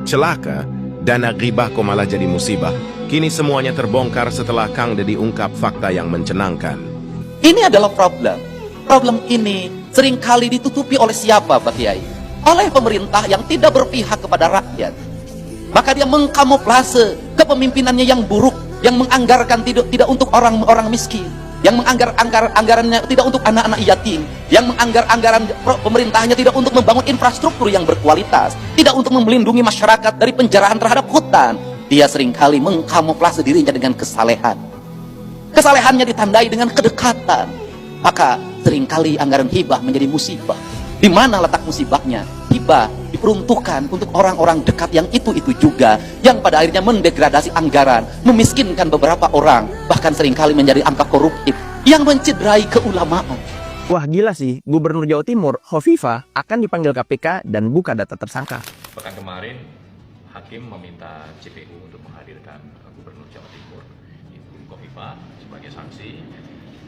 Celaka, dana ghibah kok malah jadi musibah. Kini semuanya terbongkar setelah Kang Deddy ungkap fakta yang mencenangkan. Ini adalah problem. Problem ini seringkali ditutupi oleh siapa, Pak Kiai? Oleh pemerintah yang tidak berpihak kepada rakyat. Maka dia mengkamuflase kepemimpinannya yang buruk, yang menganggarkan tidak untuk orang-orang miskin, yang anggarannya tidak untuk anak-anak yatim, yang anggaran pemerintahnya tidak untuk membangun infrastruktur yang berkualitas, tidak untuk melindungi masyarakat dari penjarahan terhadap hutan. Dia seringkali mengkamuflase dirinya dengan kesalehan. Kesalehannya ditandai dengan kedekatan. Maka seringkali anggaran hibah menjadi musibah. Di mana letak musibahnya? Hibah diperuntukkan untuk orang-orang dekat yang itu juga, yang pada akhirnya mendegradasi anggaran, memiskinkan beberapa orang, bahkan seringkali menjadi angka koruptif yang mencederai keulamaan. Wah gila sih, Gubernur Jawa Timur, Hovifah, akan dipanggil KPK dan buka data tersangka. Pekan kemarin, Hakim meminta JPU untuk menghadirkan Gubernur Jawa Timur, Ibu Hovifah, sebagai saksi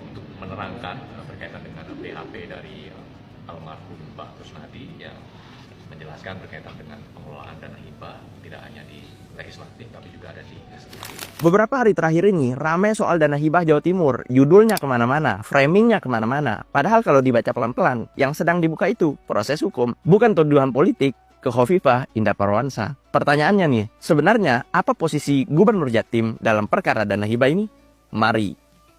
untuk menerangkan berkaitan dengan BAP dari almarhum Pak Kusnadi yang menjelaskan berkaitan dengan pengelolaan dana hibah tidak hanya di legislatif tapi juga ada di eksekutif. Beberapa hari terakhir ini ramai soal dana hibah Jawa Timur, judulnya kemana-mana, framingnya kemana-mana. Padahal kalau dibaca pelan-pelan, yang sedang dibuka itu proses hukum, bukan tuduhan politik ke Hovifah Indar Parawansa. Pertanyaannya nih, sebenarnya apa posisi Gubernur Jatim dalam perkara dana hibah ini? Mari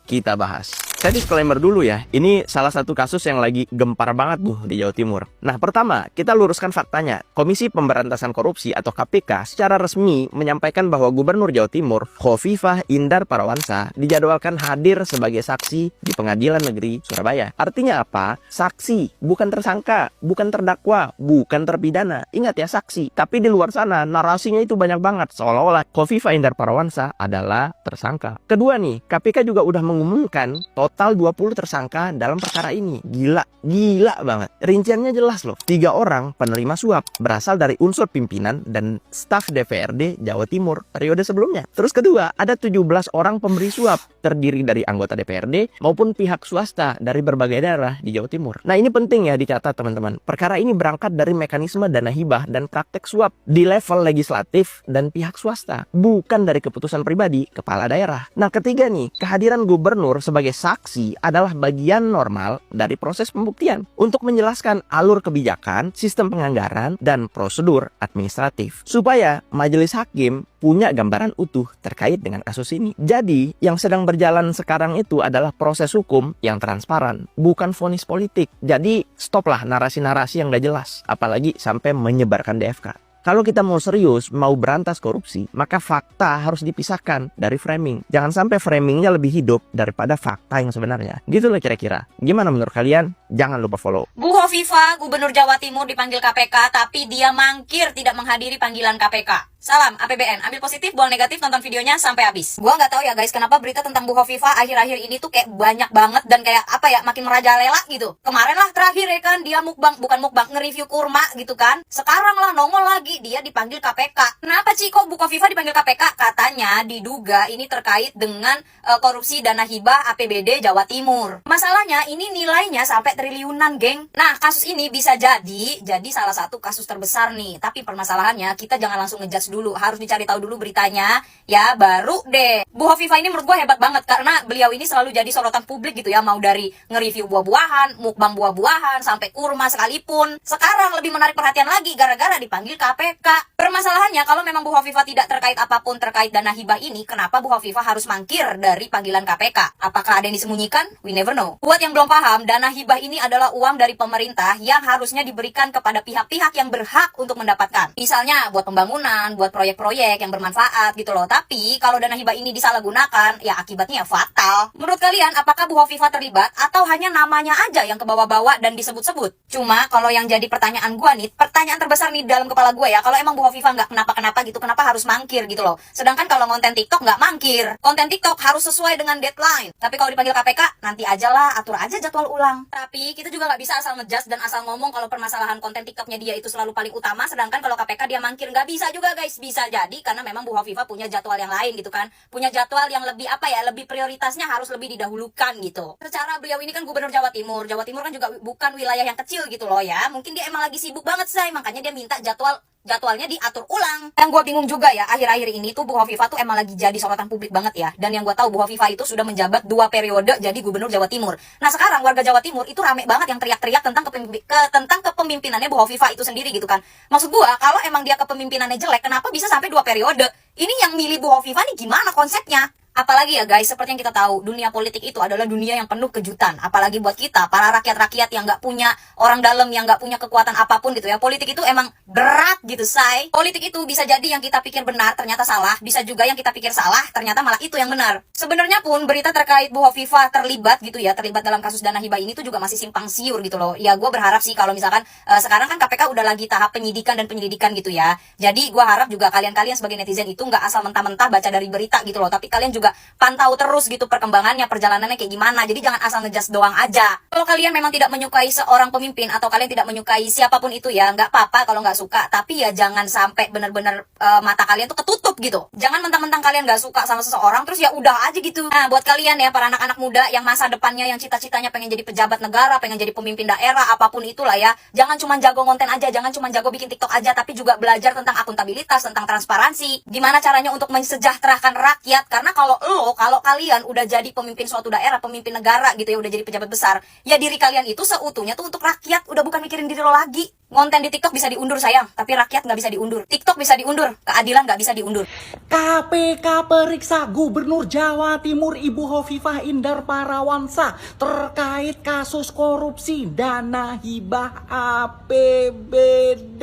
kita bahas. Saya disclaimer dulu ya, ini salah satu kasus yang lagi gempar banget tuh di Jawa Timur. Nah pertama, kita luruskan faktanya. Komisi Pemberantasan Korupsi atau KPK secara resmi menyampaikan bahwa Gubernur Jawa Timur, Hovifah Indar Parawansa, dijadwalkan hadir sebagai saksi di Pengadilan Negeri Surabaya. Artinya apa? Saksi, bukan tersangka, bukan terdakwa, bukan terpidana. Ingat ya, saksi. Tapi di luar sana narasinya itu banyak banget, seolah-olah Hovifah Indar Parawansa adalah tersangka. Kedua nih, KPK juga udah mengumumkan total 20 tersangka dalam perkara ini. Gila banget. Rinciannya jelas loh. 3 orang penerima suap berasal dari unsur pimpinan dan staf DPRD Jawa Timur periode sebelumnya. Terus kedua, ada 17 orang pemberi suap terdiri dari anggota DPRD maupun pihak swasta dari berbagai daerah di Jawa Timur. Nah ini penting ya dicatat teman-teman. Perkara ini berangkat dari mekanisme dana hibah dan praktek suap di level legislatif dan pihak swasta, bukan dari keputusan pribadi kepala daerah. Nah ketiga nih, kehadiran gubernur sebagai saksi adalah bagian normal dari proses pembuktian untuk menjelaskan alur kebijakan, sistem penganggaran, dan prosedur administratif supaya majelis hakim punya gambaran utuh terkait dengan kasus ini. Jadi, yang sedang berjalan sekarang itu adalah proses hukum yang transparan, bukan vonis politik. Jadi, stoplah narasi-narasi yang gak jelas, apalagi sampai menyebarkan DFK. Kalau kita mau serius, mau berantas korupsi, maka fakta harus dipisahkan dari framing. Jangan sampai framingnya lebih hidup daripada fakta yang sebenarnya. Gitu loh kira-kira. Gimana menurut kalian? Jangan lupa follow. Bu Hovifah, Gubernur Jawa Timur dipanggil KPK, tapi dia mangkir tidak menghadiri panggilan KPK. Salam APBN, ambil positif, buang negatif, nonton videonya sampai habis. Gua nggak tahu ya guys, kenapa berita tentang Bu Hovifah akhir-akhir ini tuh kayak banyak banget dan kayak apa ya, makin merajalela gitu. Kemarin lah terakhir ya kan, dia mukbang, bukan mukbang, nge-review kurma gitu kan. Sekarang lah nongol lagi, dia dipanggil KPK. Kenapa sih kok Bu Hovifah dipanggil KPK? Katanya diduga ini terkait dengan korupsi dana hibah APBD Jawa Timur. Masalahnya ini nilainya sampai triliunan, geng. Nah, kasus ini bisa jadi salah satu kasus terbesar nih. Tapi permasalahannya kita jangan langsung ngejudge dulu, harus dicari tahu dulu beritanya ya, baru deh. Bu Hovifah ini menurut gue hebat banget karena beliau ini selalu jadi sorotan publik gitu ya, mau dari nge-review buah-buahan, mukbang buah-buahan, sampai kurma sekalipun. Sekarang lebih menarik perhatian lagi gara-gara dipanggil KPK. Permasalahannya kalau memang Bu Hovifah tidak terkait apapun terkait dana hibah ini, kenapa Bu Hovifah harus mangkir dari panggilan KPK? Apakah ada yang disembunyikan? We never know. Buat yang belum paham, dana hibah ini adalah uang dari pemerintah yang harusnya diberikan kepada pihak-pihak yang berhak untuk mendapatkan. Misalnya buat pembangunan, buat proyek-proyek yang bermanfaat gitu loh. Tapi kalau dana hibah ini disalahgunakan, ya akibatnya fatal. Menurut kalian, apakah Bu Hovifah terlibat atau hanya namanya aja yang kebawa-bawa dan disebut-sebut? Cuma kalau yang jadi pertanyaan gua nih, pertanyaan terbesar nih dalam kepala gua ya, kalau emang Bu Hovifah nggak kenapa-kenapa gitu, kenapa harus mangkir gitu loh? Sedangkan kalau konten TikTok nggak mangkir. Konten TikTok harus sesuai dengan deadline. Tapi kalau dipanggil KPK, nanti aja lah, atur aja jadwal ulang. Tapi kita juga nggak bisa asal ngejudge dan asal ngomong kalau permasalahan konten TikToknya dia itu selalu paling utama, sedangkan kalau KPK dia mangkir. Nggak bisa juga guys. Bisa jadi karena memang Bu Hovifah punya jadwal yang lain gitu kan, punya jadwal yang lebih apa ya, lebih prioritasnya harus lebih didahulukan gitu. Secara beliau ini kan Gubernur Jawa Timur kan juga bukan wilayah yang kecil gitu loh ya, mungkin dia emang lagi sibuk banget say, makanya dia minta jadwal jadwalnya diatur ulang. Yang gue bingung juga ya, akhir-akhir ini tuh Bu Hovifah tuh emang lagi jadi sorotan publik banget ya. Dan yang gue tahu Bu Hovifah itu sudah menjabat 2 periode jadi gubernur Jawa Timur. Nah sekarang warga Jawa Timur itu rame banget yang teriak-teriak tentang kepemimpinannya Bu Hovifah itu sendiri gitu kan. Maksud gue, kalau emang dia kepemimpinannya jelek, kenapa bisa sampai 2 periode? Ini yang milih Bu Hovifah nih gimana konsepnya? Apalagi ya guys, seperti yang kita tahu, dunia politik itu adalah dunia yang penuh kejutan. Apalagi buat kita, para rakyat-rakyat yang nggak punya orang dalam, yang nggak punya kekuatan apapun gitu ya. Politik itu emang berat gitu, say. Politik itu bisa jadi yang kita pikir benar, ternyata salah. Bisa juga yang kita pikir salah, ternyata malah itu yang benar. Sebenarnya pun berita terkait Bu Hovifah terlibat gitu ya, terlibat dalam kasus dana hibah ini tuh juga masih simpang siur gitu loh. Ya gue berharap sih kalau misalkan sekarang kan KPK udah lagi tahap penyidikan dan penyelidikan gitu ya. Jadi gue harap juga kalian-kalian sebagai netizen itu nggak asal mentah-mentah baca dari berita gitu loh. Tapi kalian juga pantau terus gitu perkembangannya, perjalanannya kayak gimana. Jadi jangan asal ngejudge doang aja. Kalau kalian memang tidak menyukai seorang pemimpin atau kalian tidak menyukai siapapun itu ya, nggak apa-apa kalau nggak suka. Tapi ya jangan sampai benar-benar mata kalian tuh ketutup gitu. Jangan mentang-mentang kalian nggak suka sama seseorang terus ya udah aja gitu. Nah buat kalian ya para anak-anak muda yang masa depannya, yang cita-citanya pengen jadi pejabat negara, pengen jadi pemimpin daerah, apapun itulah ya, jangan cuma jago konten aja, jangan cuma jago bikin TikTok aja, tapi juga belajar tentang akuntabilitas, tentang transparansi, gimana caranya untuk mensejahterakan rakyat. Karena kalau kalian udah jadi pemimpin suatu daerah, pemimpin negara gitu ya, udah jadi pejabat besar, ya diri kalian itu seutuhnya tuh untuk rakyat, udah bukan mikirin diri lo lagi. Konten di TikTok bisa diundur sayang, tapi rakyat nggak bisa diundur. TikTok bisa diundur, keadilan nggak bisa diundur. KPK periksa Gubernur Jawa Timur Ibu Hovifah Indar Parawansa terkait kasus korupsi dana hibah APBD.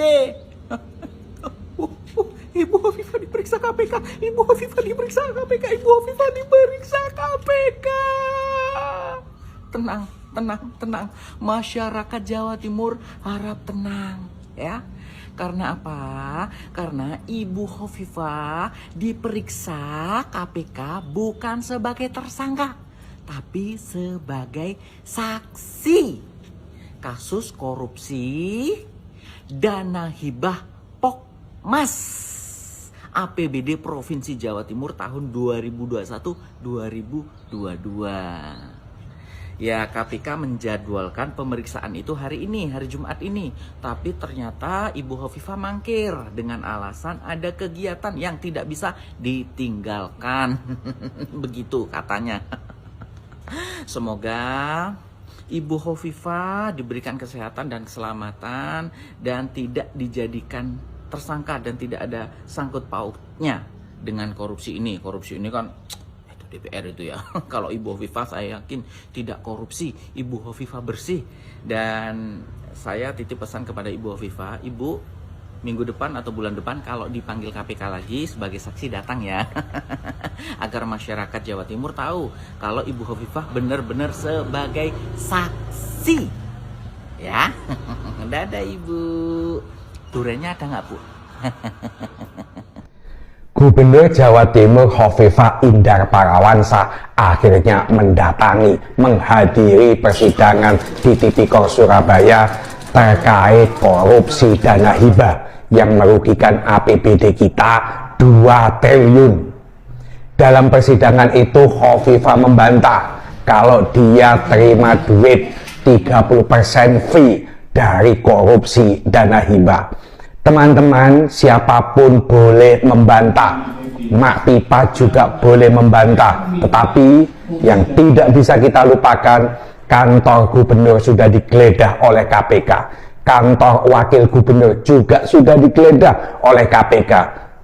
Ibu Hovifah diperiksa KPK, Ibu Hovifah diperiksa KPK, Ibu Hovifah diperiksa KPK. Tenang. Masyarakat Jawa Timur harap tenang ya. Karena apa? Karena Ibu Hovifah diperiksa KPK bukan sebagai tersangka, tapi sebagai saksi kasus korupsi dana hibah Pokmas APBD Provinsi Jawa Timur tahun 2021-2022. Ya, KPK menjadwalkan pemeriksaan itu hari ini, hari Jumat ini. Tapi ternyata Ibu Hovifah mangkir dengan alasan ada kegiatan yang tidak bisa ditinggalkan. Begitu katanya. Semoga Ibu Hovifah diberikan kesehatan dan keselamatan dan tidak dijadikan tersangka dan tidak ada sangkut pautnya dengan korupsi ini. Korupsi ini kan DPR itu ya. Kalau Ibu Hovifah saya yakin tidak korupsi, Ibu Hovifah bersih. Dan saya titip pesan kepada Ibu Hovifah, Ibu minggu depan atau bulan depan kalau dipanggil KPK lagi sebagai saksi datang ya. Agar masyarakat Jawa Timur tahu kalau Ibu Hovifah benar-benar sebagai saksi. Ya. Dadah Ibu. Durenya ada nggak Bu? Gubernur Jawa Timur Hovifah Indar Parawansa akhirnya menghadiri persidangan di Tipikor Surabaya terkait korupsi dana hibah yang merugikan APBD kita 2 triliun. Dalam persidangan itu Hovifah membantah kalau dia terima duit 30% fee dari korupsi dana hibah. Teman-teman, siapapun boleh membantah. Mak Pipa juga boleh membantah. Tetapi yang tidak bisa kita lupakan, kantor gubernur sudah digeledah oleh KPK. Kantor wakil gubernur juga sudah digeledah oleh KPK.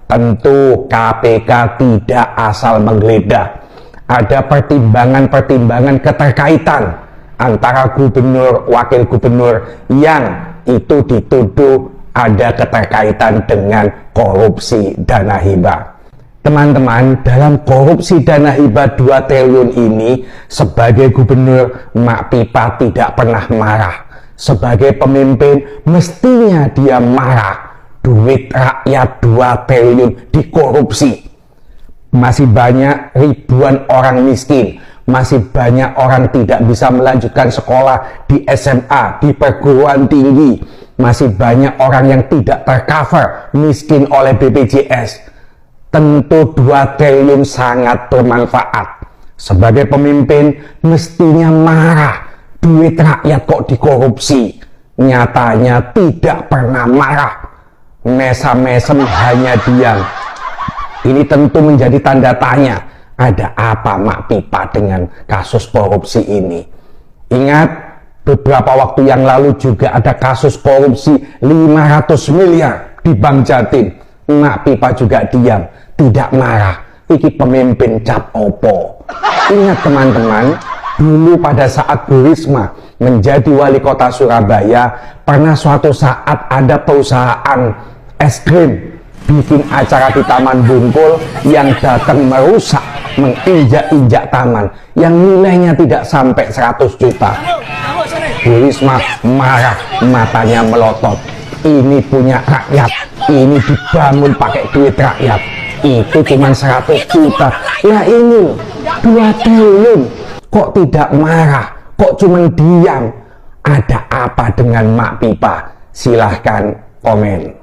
Tentu KPK tidak asal menggeledah. Ada pertimbangan-pertimbangan keterkaitan antara gubernur, wakil gubernur yang itu dituduh ada keterkaitan dengan korupsi dana hibah. Teman-teman, dalam korupsi dana hibah 2 triliun ini, sebagai gubernur, Mak Pipa tidak pernah marah. Sebagai pemimpin, mestinya dia marah. Duit rakyat 2 triliun dikorupsi. Masih banyak ribuan orang miskin. Masih banyak orang tidak bisa melanjutkan sekolah di SMA, di perguruan tinggi. Masih banyak orang yang tidak tercover miskin oleh BPJS. Tentu 2 triliun sangat bermanfaat. Sebagai pemimpin mestinya marah. Duit rakyat kok dikorupsi. Nyatanya tidak pernah marah. mesam-mesem hanya diam. Ini tentu menjadi tanda tanya, ada apa Mak Pipa dengan kasus korupsi ini? Ingat, beberapa waktu yang lalu juga ada kasus korupsi 500 miliar di Bank Jatim. Mak Pipa juga diam, tidak marah. Iki pemimpin cap opo. Ingat teman-teman, dulu pada saat Bu Risma menjadi wali kota Surabaya, pernah suatu saat ada perusahaan es krim bikin acara di Taman Bungkul yang datang merusak, menginjak-injak taman yang nilainya tidak sampai 100 juta. Bu Risma marah, matanya melotot. Ini punya rakyat, ini dibangun pakai duit rakyat. Itu cuma 100 juta. Ya ini 2 triliun. Kok tidak marah? Kok cuma diam? Ada apa dengan Mak Pipa? Silahkan komen.